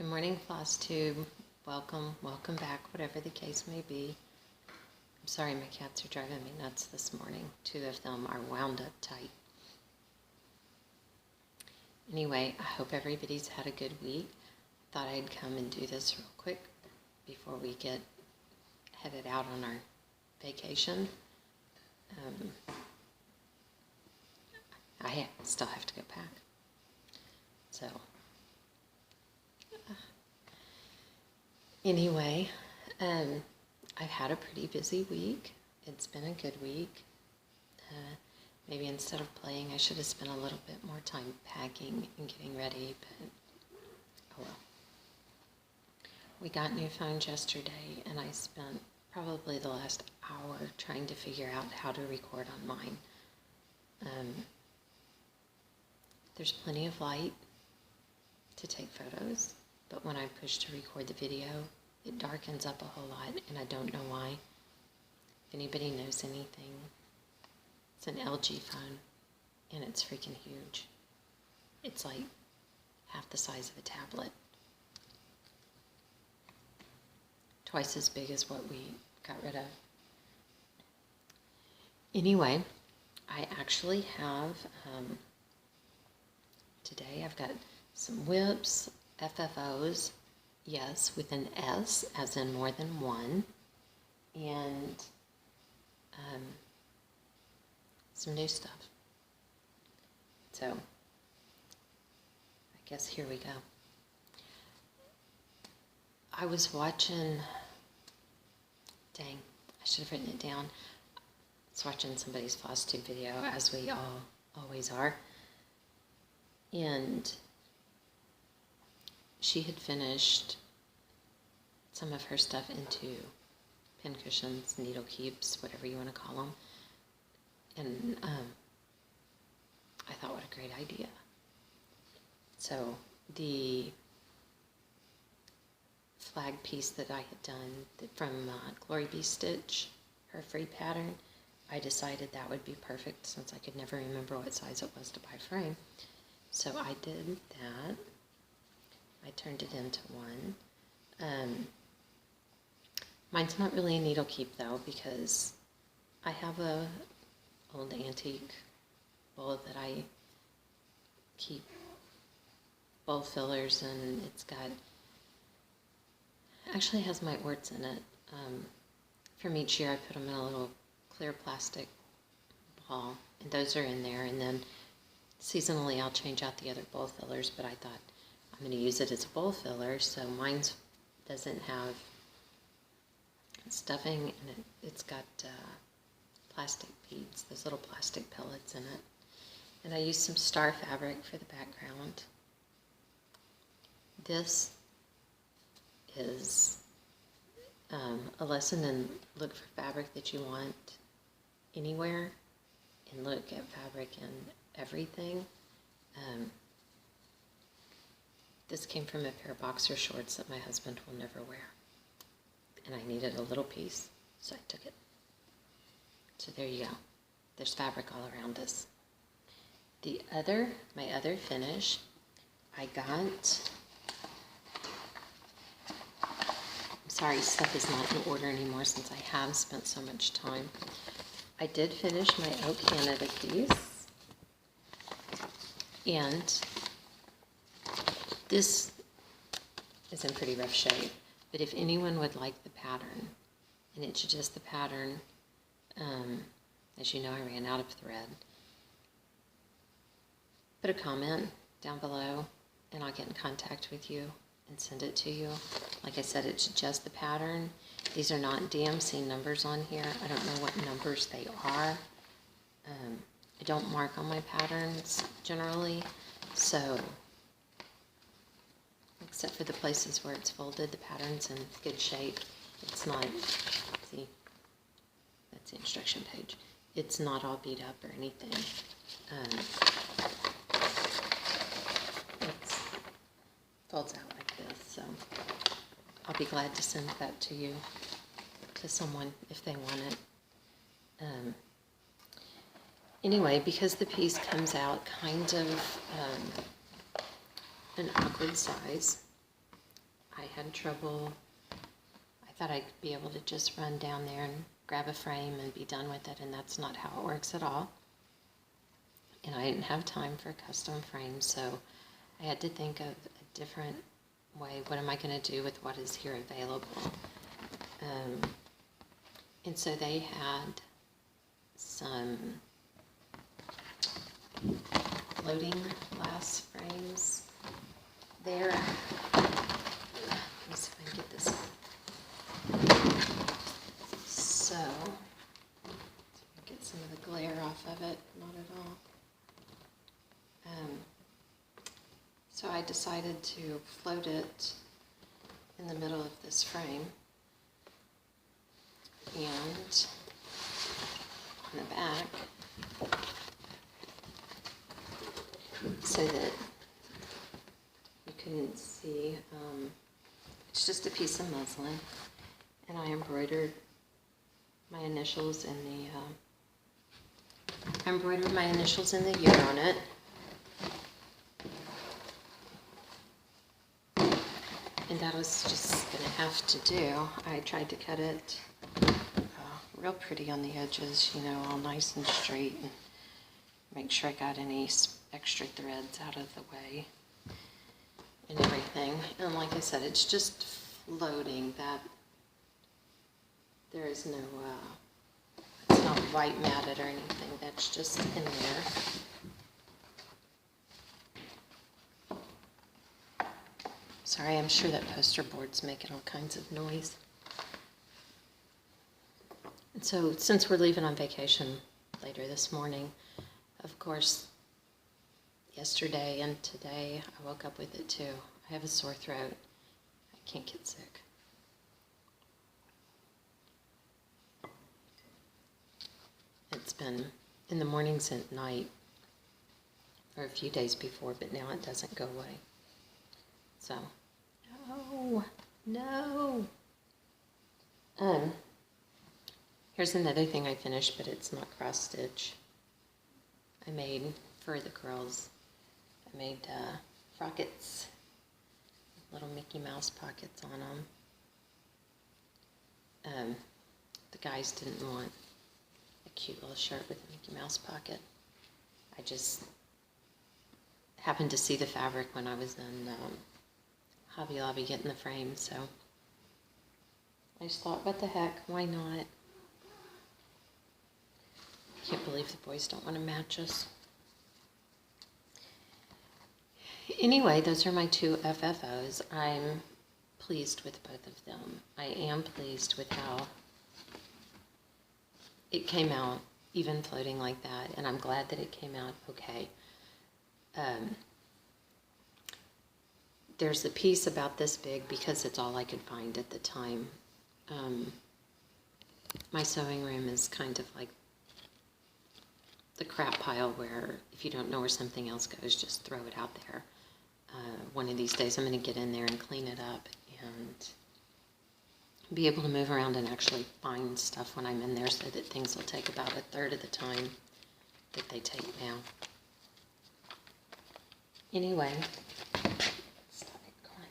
Good morning, Floss Tube. Welcome back, whatever the case may be. I'm sorry my cats are driving me nuts this morning. 2 of them are wound up tight. Anyway, I hope everybody's had a good week. Thought I'd come and do this real quick before we get headed out on our vacation. I still have to go pack. So, anyway, I've had a pretty busy week. It's been a good week. Maybe instead of playing, I should have spent a little bit more time packing and getting ready, but oh well. We got new phones yesterday, and I spent probably the last hour trying to figure out how to record on mine. There's plenty of light to take photos, but when I push to record the video, it darkens up a whole lot, and I don't know why. If anybody knows anything, it's an LG phone, and it's freaking huge. It's like half the size of a tablet. Twice as big as what we got rid of. Anyway, I actually have, today I've got some whips, FFOS, yes, with an S, as in more than one, and some new stuff. So, I guess here we go. I was watching, dang, I should have written it down. I was watching somebody's Floss Tube video, as we all always are, and she had finished some of her stuff into pin cushions, needle keeps, whatever you want to call them. And I thought, what a great idea. So the flag piece that I had done from Glory Bee Stitch, her free pattern, I decided that would be perfect since I could never remember what size it was to buy frame. So I did that. I turned it into one. Mine's not really a needle keep though, because I have a old antique bowl that I keep bowl fillers, and it's got, actually has my orts in it. From each year I put them in a little clear plastic ball, and those are in there, and then seasonally I'll change out the other bowl fillers, but I thought I'm going to use it as a bowl filler, so mine doesn't have stuffing, and it's got plastic beads, those little plastic pellets in it. And I used some star fabric for the background. This is a lesson in look for fabric that you want anywhere, and look at fabric in everything. This came from a pair of boxer shorts that my husband will never wear, and I needed a little piece, so I took it. So there you go. There's fabric all around us. My other finish, I got, I'm sorry, stuff is not in order anymore since I have spent so much time. I did finish my Oak Canada piece, and this is in pretty rough shape, but if anyone would like the pattern, and it's just the pattern, as you know, I ran out of thread, put a comment down below, and I'll get in contact with you and send it to you. Like I said, it's just the pattern. These are not DMC numbers on here. I don't know what numbers they are. I don't mark on my patterns generally, so except for the places where it's folded, the pattern's in good shape. It's not, see, that's the instruction page. It's not all beat up or anything. It folds out like this, so I'll be glad to send that to you, to someone if they want it. Anyway, because the piece comes out kind of an awkward size, I had trouble. I thought I'd be able to just run down there and grab a frame and be done with it, and that's not how it works at all. And I didn't have time for custom frames, so I had to think of a different way. What am I going to do with what is here available? And so they had some floating glass frames there. Let me see if I can get this. So, get some of the glare off of it. Not at all. So I decided to float it in the middle of this frame, and on the back, so that you couldn't see. It's just a piece of muslin, and I embroidered my initials in the year on it. And that was just going to have to do. I tried to cut it real pretty on the edges, you know, all nice and straight, and make sure I got any extra threads out of the way and everything. And like I said, it's just floating. That there is no, it's not white matted or anything. That's just in there. Sorry, I'm sure that poster board's making all kinds of noise. And so, since we're leaving on vacation later this morning, of course, yesterday and today, I woke up with it too. I have a sore throat. I can't get sick. It's been in the mornings and at night for a few days before, but now it doesn't go away. So, no. Here's another thing I finished, but it's not cross stitch. I made for the girls. I made frockets, little Mickey Mouse pockets on them. The guys didn't want a cute little shirt with a Mickey Mouse pocket. I just happened to see the fabric when I was in Hobby Lobby getting the frame, so I just thought, what the heck, why not? Can't believe the boys don't want to match us. Anyway, those are my two FFOs. I'm pleased with both of them. I am pleased with how it came out, even floating like that, and I'm glad that it came out okay. There's a piece about this big because it's all I could find at the time. My sewing room is kind of like the crap pile where if you don't know where something else goes, just throw it out there. One of these days I'm going to get in there and clean it up and be able to move around and actually find stuff when I'm in there, so that things will take about a third of the time that they take now. Anyway, stop it, come on.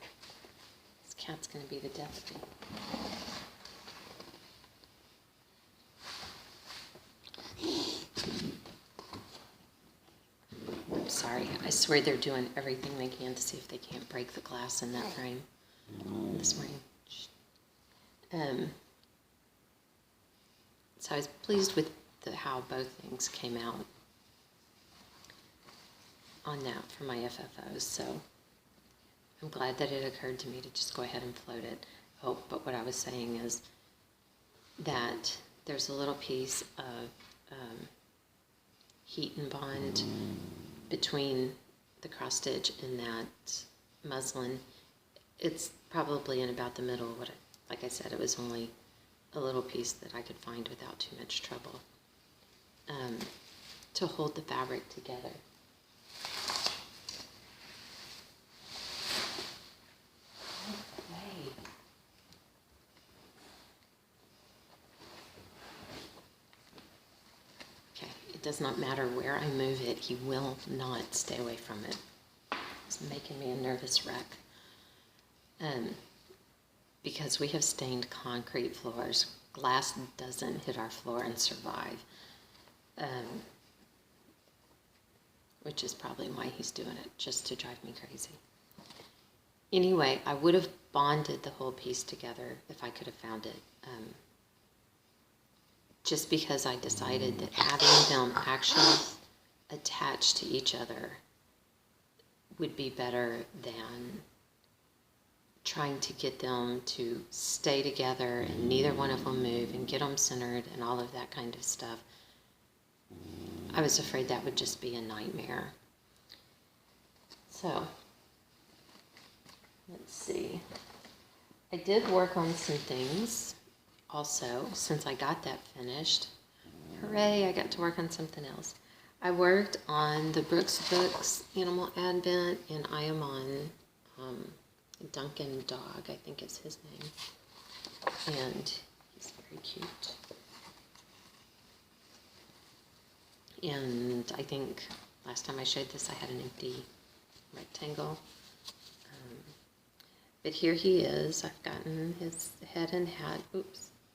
This cat's going to be the death of me. I'm sorry. I swear they're doing everything they can to see if they can't break the glass in that frame this morning. So I was pleased with how both things came out on that for my FFOs. So I'm glad that it occurred to me to just go ahead and float it. Oh, but what I was saying is that there's a little piece of heat and bond between the cross stitch and that muslin. It's probably in about the middle. Like I said, it was only a little piece that I could find without too much trouble to hold the fabric together. Okay, it does not matter where I move it, he will not stay away from it. It's making me a nervous wreck. because we have stained concrete floors. Glass doesn't hit our floor and survive, which is probably why he's doing it, just to drive me crazy. Anyway, I would have bonded the whole piece together if I could have found it, just because I decided that having them actually attached to each other would be better than trying to get them to stay together and neither one of them move and get them centered and all of that kind of stuff. I was afraid that would just be a nightmare. So, let's see. I did work on some things also since I got that finished. Hooray, I got to work on something else. I worked on the Brooks Books Animal Advent, and I am on Duncan Dog, I think is his name. And he's very cute. And I think last time I showed this, I had an empty rectangle. But here he is. I've gotten his head and hat,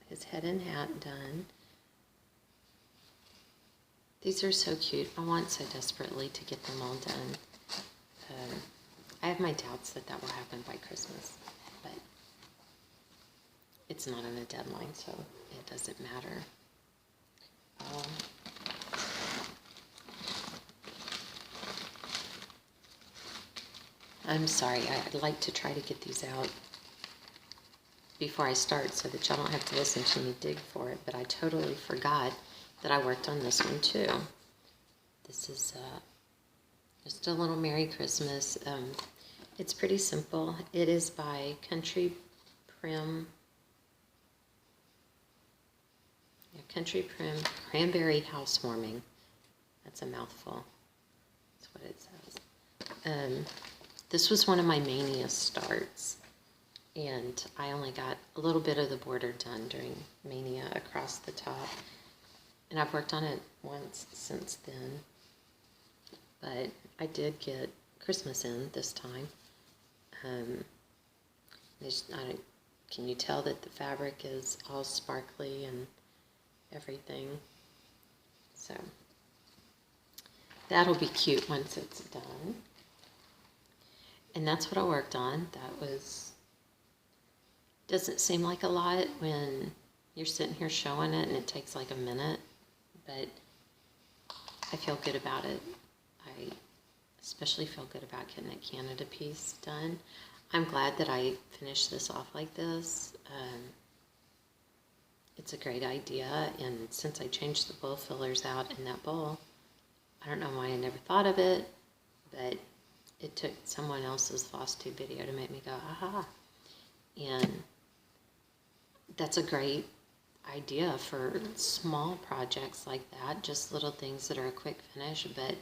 his head and hat done. These are so cute. I want so desperately to get them all done. I have my doubts that that will happen by Christmas, but it's not on a deadline, so it doesn't matter. I'm sorry, I'd like to try to get these out before I start so that y'all don't have to listen to me dig for it, but I totally forgot that I worked on this one too. This is just a little Merry Christmas. It's pretty simple. It is by Country Prim Cranberry Housewarming. That's a mouthful. That's what it says. This was one of my Mania starts, and I only got a little bit of the border done during Mania across the top, and I've worked on it once since then, but I did get Christmas in this time. Can you tell that the fabric is all sparkly and everything? So that'll be cute once it's done. And that's what I worked on. Doesn't seem like a lot when you're sitting here showing it and it takes like a minute, but I feel good about it. I especially feel good about getting that Canada piece done. I'm glad that I finished this off like this. It's a great idea, and since I changed the bowl fillers out in that bowl, I don't know why I never thought of it, but it took someone else's Floss tube video to make me go, aha. And that's a great idea for small projects like that, just little things that are a quick finish, but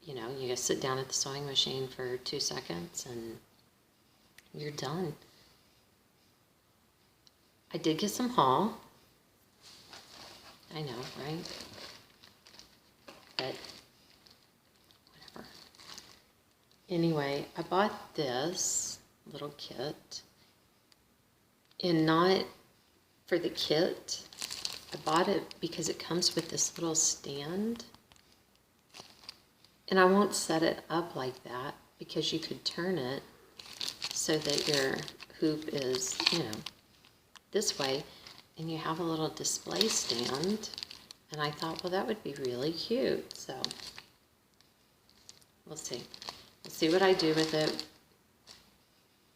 you know, you just sit down at the sewing machine for 2 seconds and you're done. I did get some haul. I know, right? But whatever. Anyway, I bought this little kit, and not for the kit. I bought it because it comes with this little stand, and I won't set it up like that because you could turn it so that your hoop is, you know, this way, and you have a little display stand, and I thought, well, that would be really cute. So we'll see. We'll see what I do with it,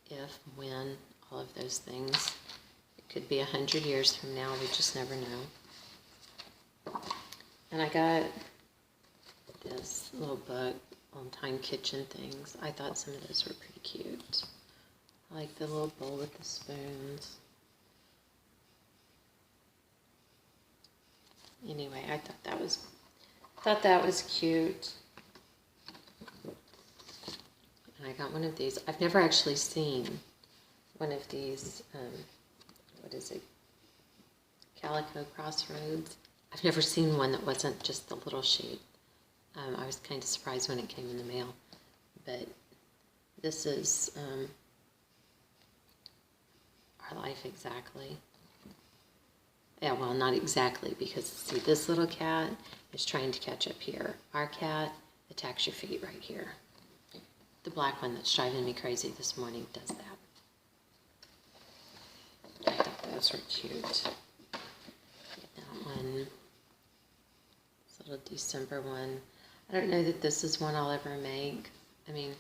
if, when, all of those things. It could be 100 years from now. We just never know. And I got this little book on time kitchen things. I thought some of those were pretty cute. I like the little bowl with the spoons. Anyway, I thought that was cute. And I got one of these. I've never actually seen one of these, what is it, Calico Crossroads. I've never seen one that wasn't just the little sheet. I was kind of surprised when it came in the mail. But this is our life exactly. Yeah, well, not exactly, because see, this little cat is trying to catch up here. Our cat attacks your feet right here. The black one that's driving me crazy this morning does that. I thought those were cute. That one. This little December one. I don't know that this is one I'll ever make. I mean,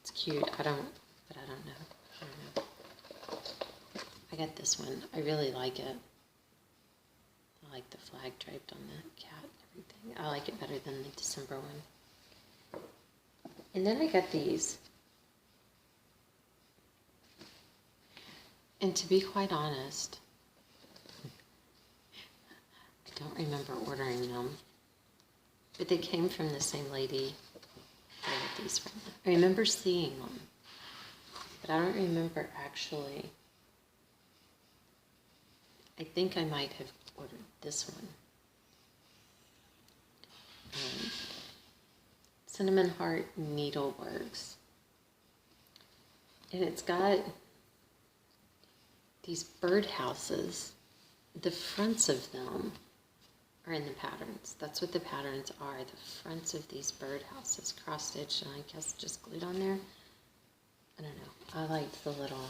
it's cute. But I don't know. I got this one. I really like it. I like the flag draped on the cat and everything. I like it better than the December one. And then I got these. And to be quite honest, I don't remember ordering them. But they came from the same lady I got these from. I remember seeing them. But I don't remember actually. I think I might have ordered this one. Cinnamon Heart Needleworks. And it's got these birdhouses. The fronts of them are in the patterns. That's what the patterns are. The fronts of these birdhouses, cross-stitched and I guess just glued on there. I don't know. I liked the little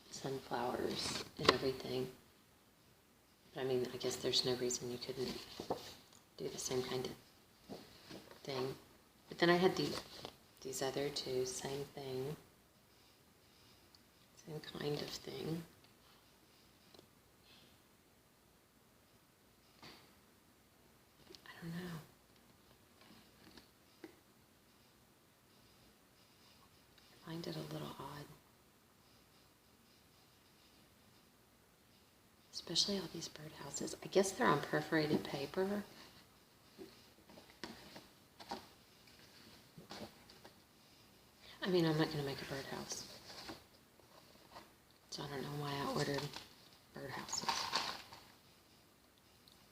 sunflowers and everything. But I mean, I guess there's no reason you couldn't do the same kind of thing. But then I had these other two, same thing. Same kind of thing. I don't know. I find it a little odd. Especially all these birdhouses. I guess they're on perforated paper. I mean, I'm not going to make a birdhouse. So I don't know why I ordered birdhouses.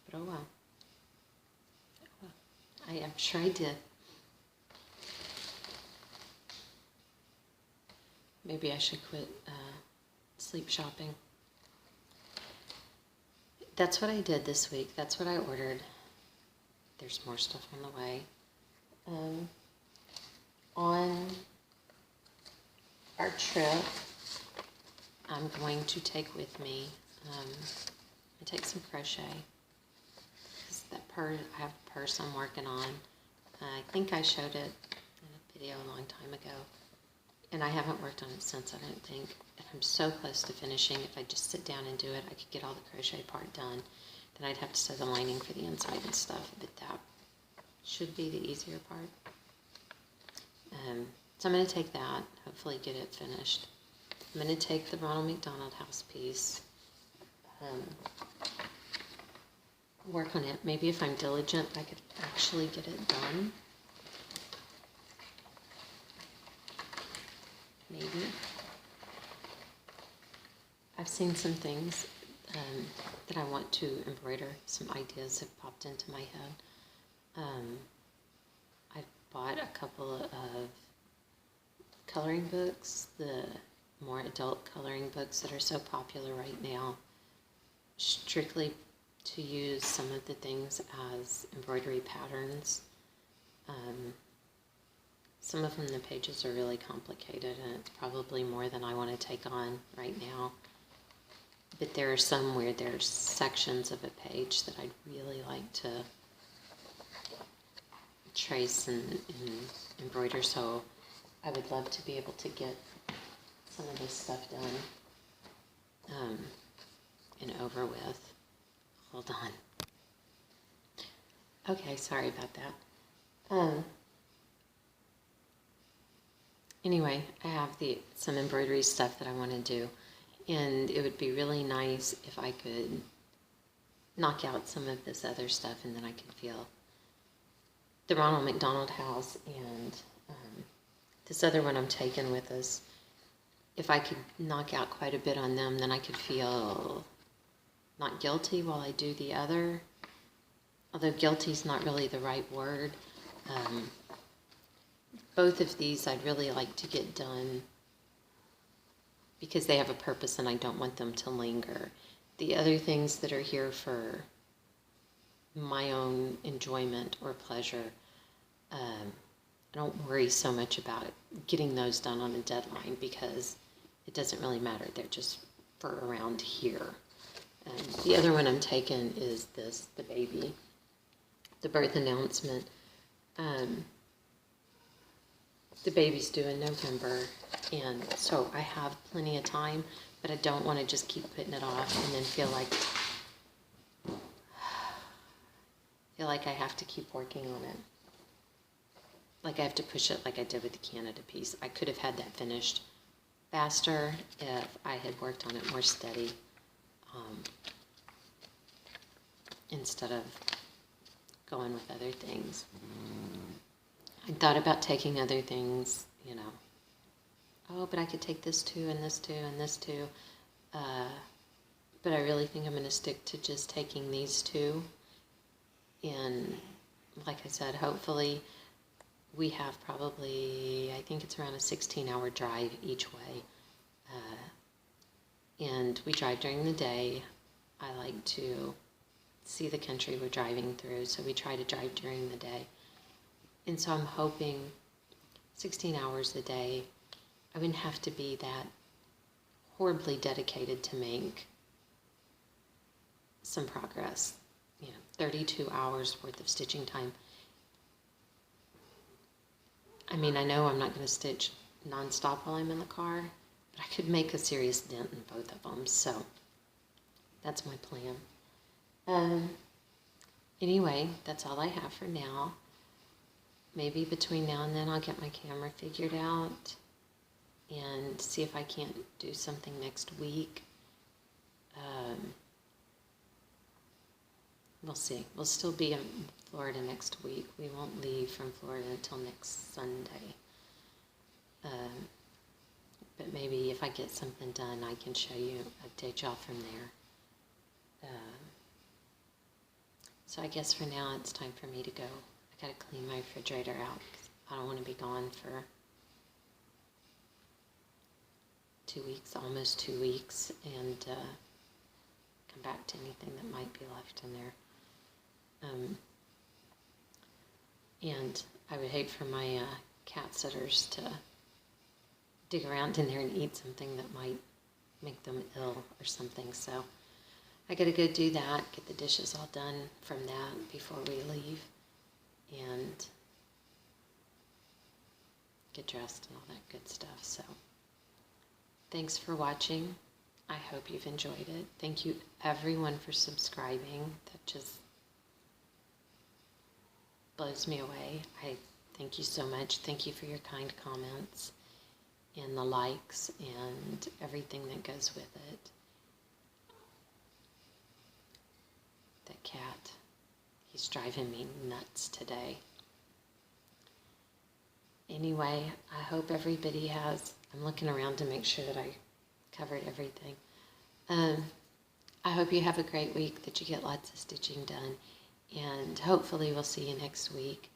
But oh well. I'm sure I did. Maybe I should quit sleep shopping. That's what I did this week. That's what I ordered. There's more stuff on the way. On our trip, I'm going to take with me, I take some crochet. I have a purse I'm working on. I think I showed it in a video a long time ago. And I haven't worked on it since, I don't think. And I'm so close to finishing. If I just sit down and do it, I could get all the crochet part done. Then I'd have to sew the lining for the inside and stuff. But that should be the easier part. So I'm going to take that, hopefully get it finished. I'm going to take the Ronald McDonald House piece. Work on it. Maybe if I'm diligent, I could actually get it done. Maybe. I've seen some things that I want to embroider. Some ideas have popped into my head. I bought a couple of coloring books, the more adult coloring books that are so popular right now, strictly to use some of the things as embroidery patterns. Some of them, the pages are really complicated, and it's probably more than I want to take on right now. But there are some where there's sections of a page that I'd really like to trace and embroider, so I would love to be able to get some of this stuff done and over with. Hold on. Okay, sorry about that. Anyway, I have some embroidery stuff that I want to do, and it would be really nice if I could knock out some of this other stuff, and then I could feel the Ronald McDonald House and this other one I'm taking with us. If I could knock out quite a bit on them, then I could feel not guilty while I do the other. Although guilty is not really the right word. Both of these I'd really like to get done because they have a purpose and I don't want them to linger. The other things that are here for my own enjoyment or pleasure, I don't worry so much about getting those done on a deadline because it doesn't really matter. They're just for around here. The other one I'm taking is the baby, the birth announcement. The baby's due in November, and so I have plenty of time, but I don't want to just keep putting it off and then feel like I have to keep working on it. Like I have to push it like I did with the Canada piece. I could have had that finished faster if I had worked on it more steady, instead of going with other things. I thought about taking other things, oh, but I could take this too, and this too, and this too. But I really think I'm going to stick to just taking these two. And like I said, hopefully we have probably, I think it's around a 16-hour drive each way. And we drive during the day. I like to see the country we're driving through, so we try to drive during the day. And so I'm hoping 16 hours a day, I wouldn't have to be that horribly dedicated to make some progress. 32 hours worth of stitching time. I mean, I know I'm not going to stitch nonstop while I'm in the car, but I could make a serious dent in both of them, so that's my plan. Anyway, that's all I have for now. Maybe between now and then I'll get my camera figured out and see if I can't do something next week. We'll see. We'll still be in Florida next week. We won't leave from Florida until next Sunday. But maybe if I get something done, I can show you, update y'all from there. So I guess for now it's time for me to go. I gotta clean my refrigerator out because I don't want to be gone for 2 weeks, almost 2 weeks, and come back to anything that might be left in there. And I would hate for my cat sitters to dig around in there and eat something that might make them ill or something. So I gotta go do that, get the dishes all done from that before we leave, and get dressed and all that good stuff. So thanks for watching. I hope you've enjoyed it. Thank you everyone for subscribing. That just blows me away. I thank you so much. Thank you for your kind comments and the likes and everything that goes with it. That cat, he's driving me nuts today. Anyway, I hope everybody has, I'm looking around to make sure that I covered everything. I hope you have a great week, that you get lots of stitching done, and hopefully we'll see you next week.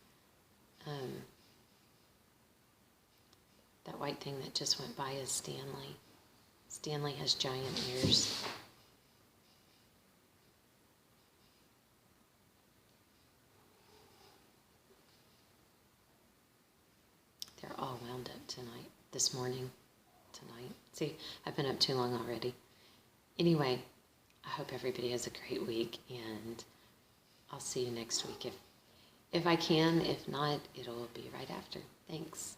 That white thing that just went by is Stanley. Stanley has giant ears. They're all wound up tonight, this morning, tonight. See, I've been up too long already. Anyway, I hope everybody has a great week, and I'll see you next week if I can. If not, it'll be right after. Thanks.